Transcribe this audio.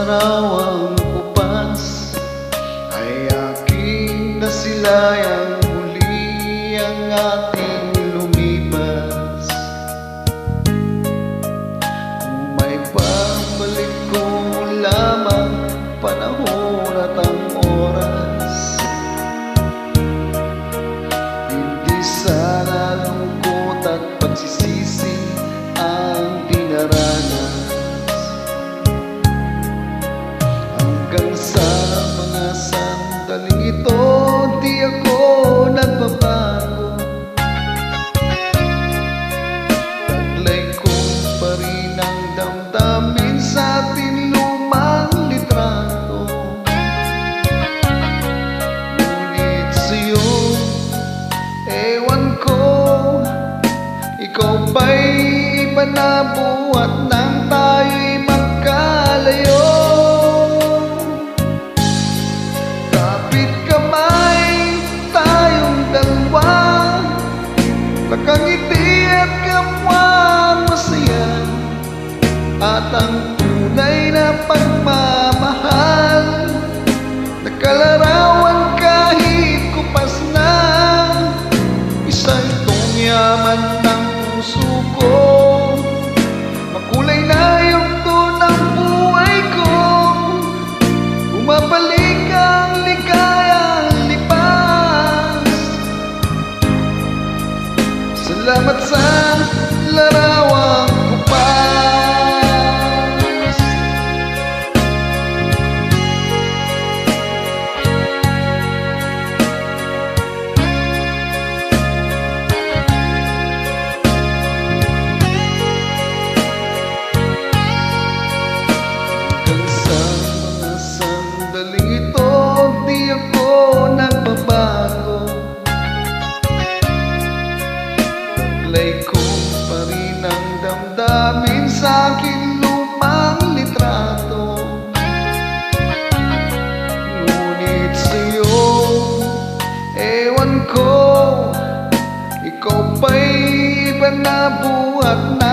Larawang kupas ay aking nasilayang muli ang ating lumipas. Kung may pabalik ko lamang panahon at ang oras, hindi sana lungkot at pagsisisi ang dinaranas. Hanggang sa mga sandaling ito, di ako nagbabago. Taglay ko pa rin ang damdamin sa ating lumang litrato. Ngunit sa'yo, ewan ko, ikaw ba'y iba na buhat nang tayo'y magkalayo? Nakangiti at kapwa masaya, at ang tunay na pagmamahal, nakalarawan kahit kupas na. Isa itong yaman ng puso ko, makulay na yugto ng buhay ko. Bumabalik ang ligayang lipas. Salamat sa larawang kupas. Hanggang sa mga sandaling ito, di ako nagbabago. Taglay ko pa rin ang damdamin sa aking lumang litrato. Ngunit sa'yo, ewan ko, ikaw ba'y iba na buhat na